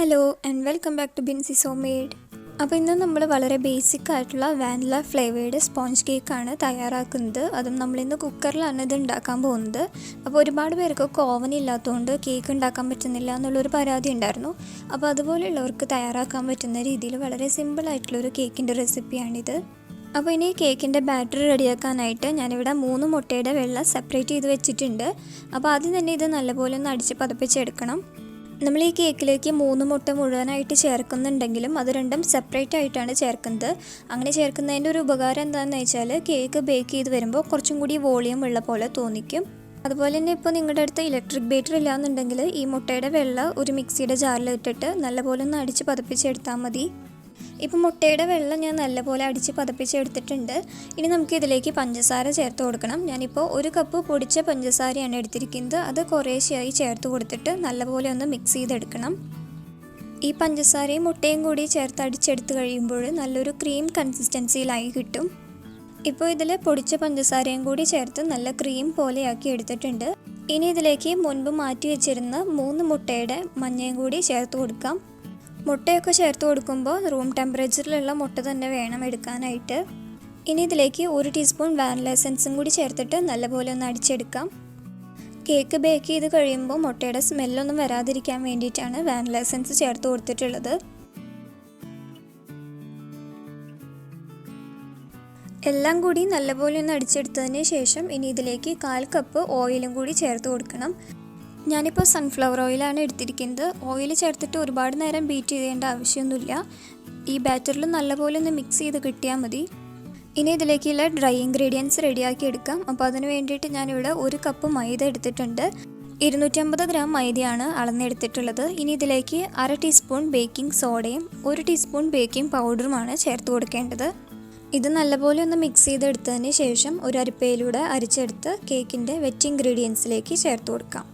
Hello and welcome back to Binsi's homemade. അപ്പോൾ ഇന്ന് നമ്മൾ വളരെ ബേസിക് ആയിട്ടുള്ള വാനില ഫ്ലേവേർഡ് സ്പോഞ്ച് കേക്കാണ് തയ്യാറാക്കുന്നത്. അതും നമ്മളിന്ന് കുക്കറിലാണ് ഇത് ഉണ്ടാക്കാൻ പോകുന്നത്. അപ്പോൾ ഒരുപാട് പേർക്കൊക്കെ ഓവൻ ഇല്ലാത്തതുകൊണ്ട് കേക്ക് ഉണ്ടാക്കാൻ പറ്റുന്നില്ല എന്നുള്ളൊരു പരാതി ഉണ്ടായിരുന്നു. അപ്പോൾ അതുപോലെയുള്ളവർക്ക് തയ്യാറാക്കാൻ പറ്റുന്ന രീതിയിൽ വളരെ സിമ്പിളായിട്ടുള്ളൊരു കേക്കിൻ്റെ റെസിപ്പിയാണിത്. അപ്പോൾ ഇനി കേക്കിൻ്റെ ബാറ്റർ റെഡിയാക്കാനായിട്ട് ഞാനിവിടെ 3 മുട്ടയുടെ വെള്ള സെപ്പറേറ്റ് ചെയ്ത് വെച്ചിട്ടുണ്ട്. അപ്പോൾ ആദ്യം തന്നെ ഇത് നല്ലപോലെ ഒന്ന് അടിച്ച് പതപ്പിച്ചെടുക്കണം. നമ്മൾ ഈ കേക്കിലേക്ക് 3 മുട്ട മുഴുവനായിട്ട് ചേർക്കുന്നുണ്ടെങ്കിലും അത് രണ്ടും സെപ്പറേറ്റ് ആയിട്ടാണ് ചേർക്കുന്നത്. അങ്ങനെ ചേർക്കുന്നതിൻ്റെ ഒരു ഉപകാരം എന്താണെന്ന് വെച്ചാൽ കേക്ക് ബേക്ക് ചെയ്ത് വരുമ്പോൾ കുറച്ചും കൂടി വോളിയം ഉള്ള പോലെ തോന്നിക്കും. അതുപോലെ തന്നെ ഇപ്പോൾ നിങ്ങളുടെ അടുത്ത് ഇലക്ട്രിക് ബീറ്റർ ഇല്ലാന്നുണ്ടെങ്കിൽ ഈ മുട്ടയുടെ വെള്ള ഒരു മിക്സിയുടെ ജാറിൽ ഇട്ടിട്ട് നല്ലപോലെ ഒന്ന് അടിച്ച് പതപ്പിച്ചെടുത്താൽ മതി. ഇപ്പോൾ മുട്ടയുടെ വെള്ളം ഞാൻ നല്ലപോലെ അടിച്ച് പതപ്പിച്ചെടുത്തിട്ടുണ്ട്. ഇനി നമുക്ക് ഇതിലേക്ക് പഞ്ചസാര ചേർത്ത് കൊടുക്കണം. ഞാനിപ്പോൾ 1 കപ്പ് പൊടിച്ച പഞ്ചസാരയാണ് എടുത്തിരിക്കുന്നത്. അത് കുറേശ്ശെയായി ചേർത്ത് കൊടുത്തിട്ട് നല്ലപോലെ ഒന്ന് മിക്സ് ചെയ്തെടുക്കണം. ഈ പഞ്ചസാരയും മുട്ടയും കൂടി ചേർത്ത് അടിച്ചെടുത്ത് കഴിയുമ്പോൾ നല്ലൊരു ക്രീം കൺസിസ്റ്റൻസിയിലായി കിട്ടും. ഇപ്പോൾ ഇതിൽ പൊടിച്ച പഞ്ചസാരയും കൂടി ചേർത്ത് നല്ല ക്രീം പോലെയാക്കി എടുത്തിട്ടുണ്ട്. ഇനി ഇതിലേക്ക് മുൻപ് മാറ്റി വെച്ചിരുന്ന 3 മുട്ടയുടെ മഞ്ഞയും കൂടി ചേർത്ത് കൊടുക്കാം. മുട്ടയൊക്കെ ചേർത്ത് കൊടുക്കുമ്പോൾ റൂം ടെമ്പറേച്ചറിലുള്ള മുട്ട തന്നെ വേണം എടുക്കാനായിട്ട്. ഇനി ഇതിലേക്ക് 1 ടീസ്പൂൺ വാനില എസൻസും കൂടി ചേർത്തിട്ട് നല്ലപോലെ ഒന്ന് അടിച്ചെടുക്കാം. കേക്ക് ബേക്ക് ചെയ്ത് കഴിയുമ്പോൾ മുട്ടയുടെ സ്മെല്ലൊന്നും വരാതിരിക്കാൻ വേണ്ടിയിട്ടാണ് വാനില എസൻസ് ചേർത്ത് കൊടുത്തിട്ടുള്ളത്. എല്ലാം കൂടി നല്ലപോലെ ഒന്ന് അടിച്ചെടുത്തതിന് ശേഷം ഇനി ഇതിലേക്ക് 1/4 കപ്പ് ഓയിലും കൂടി ചേർത്ത് കൊടുക്കണം. ഞാനിപ്പോൾ സൺഫ്ലവർ ഓയിലാണ് എടുത്തിരിക്കുന്നത്. ഓയിൽ ചേർത്തിട്ട് ഒരുപാട് നേരം ബീറ്റ് ചെയ്യേണ്ട ആവശ്യമൊന്നുമില്ല. ഈ ബാറ്ററിൽ നല്ലപോലെ ഒന്ന് മിക്സ് ചെയ്ത് കിട്ടിയാൽ മതി. ഇനി ഇതിലേക്കുള്ള ഡ്രൈ ഇൻഗ്രീഡിയൻസ് റെഡിയാക്കി എടുക്കാം. അപ്പോൾ അതിന് വേണ്ടിയിട്ട് ഞാനിവിടെ 1 കപ്പ് മൈദ എടുത്തിട്ടുണ്ട്. 250 ഗ്രാം മൈദയാണ് അളന്നെടുത്തിട്ടുള്ളത്. ഇനി ഇതിലേക്ക് 1/2 ടീസ്പൂൺ ബേക്കിംഗ് സോഡയും 1 ടീസ്പൂൺ ബേക്കിംഗ് പൗഡറുമാണ് ചേർത്ത് കൊടുക്കേണ്ടത്. ഇത് നല്ലപോലെ ഒന്ന് മിക്സ് ചെയ്തെടുത്തതിന് ശേഷം ഒരു അരിപ്പയിലൂടെ അരിച്ചെടുത്ത് കേക്കിൻ്റെ വെറ്റ് ഇൻഗ്രീഡിയൻസിലേക്ക് ചേർത്ത് കൊടുക്കാം.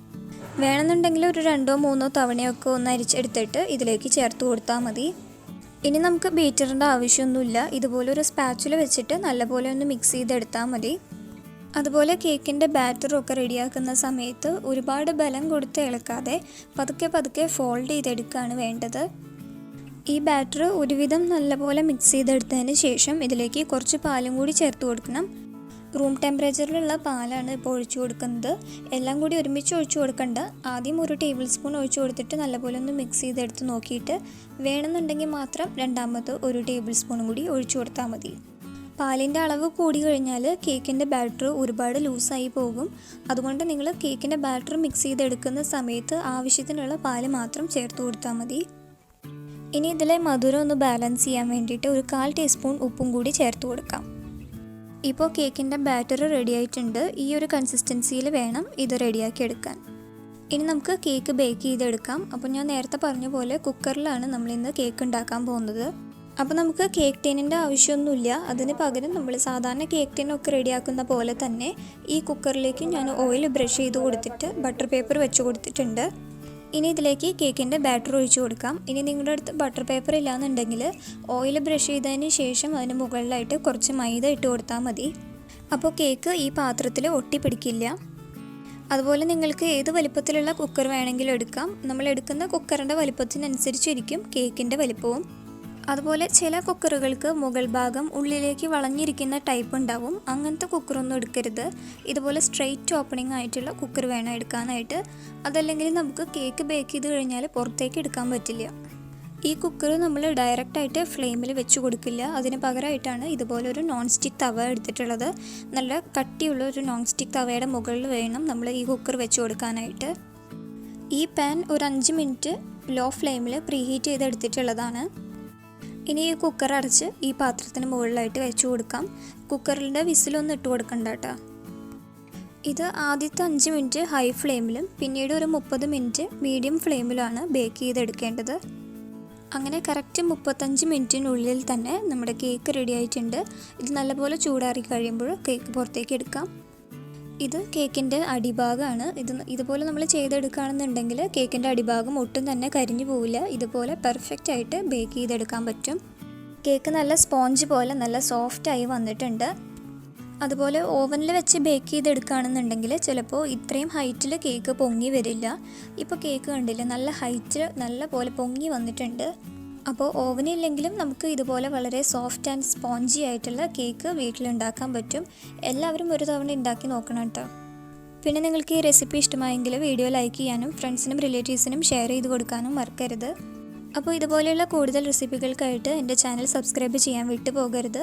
വേണമെന്നുണ്ടെങ്കിൽ ഒരു 2-3 തവണയൊക്കെ ഒന്ന് അരിച്ചെടുത്തിട്ട് ഇതിലേക്ക് ചേർത്ത് കൊടുത്താൽ മതി. ഇനി നമുക്ക് ബീറ്ററിൻ്റെ ആവശ്യമൊന്നുമില്ല. ഇതുപോലെ ഒരു സ്പാച്ചുല വെച്ചിട്ട് നല്ലപോലെ ഒന്ന് മിക്സ് ചെയ്തെടുത്താൽ മതി. അതുപോലെ കേക്കിൻ്റെ ബാറ്ററൊക്കെ റെഡിയാക്കുന്ന സമയത്ത് ഒരുപാട് ബലം കൊടുത്ത് ഇളക്കാതെ പതുക്കെ പതുക്കെ ഫോൾഡ് ചെയ്തെടുക്കുകയാണ് വേണ്ടത്. ഈ ബാറ്റർ ഒരുവിധം നല്ലപോലെ മിക്സ് ചെയ്തെടുത്തതിന് ശേഷം ഇതിലേക്ക് കുറച്ച് പാലും കൂടി ചേർത്ത് കൊടുക്കണം. റൂം ടെമ്പറേച്ചറിലുള്ള പാലാണ് ഇപ്പോൾ ഒഴിച്ചു കൊടുക്കുന്നത്. എല്ലാം കൂടി ഒരുമിച്ച് ഒഴിച്ചു കൊടുക്കണ്ട. ആദ്യം 1 ടേബിൾ സ്പൂൺ ഒഴിച്ചു കൊടുത്തിട്ട് നല്ലപോലെ ഒന്ന് മിക്സ് ചെയ്തെടുത്ത് നോക്കിയിട്ട് വേണമെന്നുണ്ടെങ്കിൽ മാത്രം രണ്ടാമത് 1 ടേബിൾ സ്പൂണും കൂടി ഒഴിച്ചു കൊടുത്താൽ മതി. പാലിൻ്റെ അളവ് കൂടി കഴിഞ്ഞാൽ കേക്കിൻ്റെ ബാറ്റർ ഒരുപാട് ലൂസായി പോകും. അതുകൊണ്ട് നിങ്ങൾ കേക്കിൻ്റെ ബാറ്റർ മിക്സ് ചെയ്തെടുക്കുന്ന സമയത്ത് ആവശ്യത്തിനുള്ള പാല് മാത്രം ചേർത്ത് കൊടുത്താൽ മതി. ഇനി ഇതിലെ മധുരം ഒന്ന് ബാലൻസ് ചെയ്യാൻ വേണ്ടിയിട്ട് ഒരു 1/4 ടീസ്പൂൺ ഉപ്പും കൂടി ചേർത്ത് കൊടുക്കാം. ഇപ്പോൾ കേക്കിൻ്റെ ബാറ്റർ റെഡി ആയിട്ടുണ്ട്. ഈ ഒരു കൺസിസ്റ്റൻസിയിൽ വേണം ഇത് റെഡിയാക്കി എടുക്കാൻ. ഇനി നമുക്ക് കേക്ക് ബേക്ക് ചെയ്തെടുക്കാം. അപ്പോൾ ഞാൻ നേരത്തെ പറഞ്ഞ പോലെ കുക്കറിലാണ് നമ്മളിന്ന് കേക്ക് ഉണ്ടാക്കാൻ പോകുന്നത്. അപ്പോൾ നമുക്ക് കേക്ക് ടീനിൻ്റെ ആവശ്യമൊന്നുമില്ല. അതിന് പകരം നമ്മൾ സാധാരണ കേക്ക് ടീനൊക്കെ റെഡിയാക്കുന്ന പോലെ തന്നെ ഈ കുക്കറിലേക്ക് ഞാൻ ഓയിൽ ബ്രഷ് ചെയ്ത് കൊടുത്തിട്ട് ബട്ടർ പേപ്പർ വെച്ച് കൊടുത്തിട്ടുണ്ട്. ഇനി ഇതിലേക്ക് കേക്കിൻ്റെ ബാറ്റർ ഒഴിച്ചു കൊടുക്കാം. ഇനി നിങ്ങളുടെ അടുത്ത് ബട്ടർ പേപ്പർ ഇല്ലാന്നുണ്ടെങ്കിൽ ഓയിൽ ബ്രഷ് ചെയ്തതിന് ശേഷം അതിന് മുകളിലായിട്ട് കുറച്ച് മൈദ ഇട്ട് കൊടുത്താൽ മതി. അപ്പോൾ കേക്ക് ഈ പാത്രത്തിൽ ഒട്ടിപ്പിടിക്കില്ല. അതുപോലെ നിങ്ങൾക്ക് ഏത് വലിപ്പത്തിലുള്ള കുക്കർ വേണമെങ്കിലും എടുക്കാം. നമ്മൾ എടുക്കുന്ന കുക്കറിൻ്റെ വലിപ്പത്തിനനുസരിച്ചിരിക്കും കേക്കിൻ്റെ വലിപ്പവും. അതുപോലെ ചില കുക്കറുകൾക്ക് മുകൾ ഭാഗം ഉള്ളിലേക്ക് വളഞ്ഞിരിക്കുന്ന ടൈപ്പ് ഉണ്ടാവും. അങ്ങനത്തെ കുക്കറൊന്നും എടുക്കരുത്. ഇതുപോലെ സ്ട്രെയിറ്റ് ഓപ്പണിംഗ് ആയിട്ടുള്ള കുക്കർ വേണം എടുക്കാനായിട്ട്. അതല്ലെങ്കിൽ നമുക്ക് കേക്ക് ബേക്ക് ചെയ്ത് കഴിഞ്ഞാൽ പുറത്തേക്ക് എടുക്കാൻ പറ്റില്ല. ഈ കുക്കർ നമ്മൾ ഡയറക്റ്റായിട്ട് ഫ്ലെയിമിൽ വെച്ച് കൊടുക്കില്ല. അതിന് പകരമായിട്ടാണ് ഇതുപോലെ ഒരു നോൺ സ്റ്റിക്ക് തവ എടുത്തിട്ടുള്ളത്. നല്ല കട്ടിയുള്ള ഒരു നോൺ സ്റ്റിക്ക് തവയുടെ മുകളിൽ വേണം നമ്മൾ ഈ കുക്കർ വെച്ച് കൊടുക്കാനായിട്ട്. ഈ പാൻ ഒരു 5 മിനിറ്റ് ലോ ഫ്ലെയിമിൽ പ്രീഹീറ്റ് ചെയ്തെടുത്തിട്ടുള്ളതാണ്. ഇനി ഈ കുക്കർ അടച്ച് ഈ പാത്രത്തിന് മുകളിലായിട്ട് വെച്ച് കൊടുക്കാം. കുക്കറിൻ്റെ വിസിലൊന്നും ഇട്ട് കൊടുക്കണ്ട കേട്ടോ. ഇത് ആദ്യത്തെ 5 മിനിറ്റ് ഹൈ ഫ്ലെയിമിലും പിന്നീട് ഒരു 30 മിനിറ്റ് മീഡിയം ഫ്ലെയിമിലാണ് ബേക്ക് ചെയ്തെടുക്കേണ്ടത്. അങ്ങനെ കറക്റ്റ് 35 മിനിറ്റിനുള്ളിൽ തന്നെ നമ്മുടെ കേക്ക് റെഡി ആയിട്ടുണ്ട്. ഇത് നല്ലപോലെ ചൂടാറി കഴിയുമ്പോൾ കേക്ക് പുറത്തേക്ക് എടുക്കാം. ഇത് കേക്കിൻ്റെ അടിഭാഗമാണ്. ഇതുപോലെ നമ്മൾ ചെയ്തെടുക്കുകയാണെന്നുണ്ടെങ്കിൽ കേക്കിൻ്റെ അടിഭാഗം ഒട്ടും തന്നെ കരിഞ്ഞു പോവില്ല. ഇതുപോലെ പെർഫെക്റ്റ് ആയിട്ട് ബേക്ക് ചെയ്തെടുക്കാൻ പറ്റും. കേക്ക് നല്ല സ്പോഞ്ച് പോലെ നല്ല സോഫ്റ്റായി വന്നിട്ടുണ്ട്. അതുപോലെ ഓവനിൽ വെച്ച് ബേക്ക് ചെയ്തെടുക്കുകയാണെന്നുണ്ടെങ്കിൽ ചിലപ്പോൾ ഇത്രയും ഹൈറ്റിൽ കേക്ക് പൊങ്ങി വരില്ല. ഇപ്പോൾ കേക്ക് കണ്ടില്ല, നല്ല ഹൈറ്റിൽ നല്ല പോലെ പൊങ്ങി വന്നിട്ടുണ്ട്. അപ്പോൾ ഓവനില്ലെങ്കിലും നമുക്ക് ഇതുപോലെ വളരെ സോഫ്റ്റ് ആൻഡ് സ്പോഞ്ചി ആയിട്ടുള്ള കേക്ക് വീട്ടിലുണ്ടാക്കാൻ പറ്റും. എല്ലാവരും ഒരു തവണ ഉണ്ടാക്കി നോക്കണം കേട്ടോ. പിന്നെ നിങ്ങൾക്ക് ഈ റെസിപ്പി ഇഷ്ടമായെങ്കിൽ വീഡിയോ ലൈക്ക് ചെയ്യാനും ഫ്രണ്ട്സിനും റിലേറ്റീവ്സിനും ഷെയർ ചെയ്ത് കൊടുക്കാനും മറക്കരുത്. അപ്പോൾ ഇതുപോലെയുള്ള കൂടുതൽ റെസിപ്പികൾക്കായിട്ട് എൻ്റെ ചാനൽ സബ്സ്ക്രൈബ് ചെയ്യാൻ വിട്ടു പോകരുത്.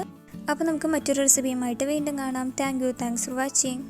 അപ്പോൾ നമുക്ക് മറ്റൊരു റെസിപ്പിയുമായിട്ട് വീണ്ടും കാണാം. Thanks for watching.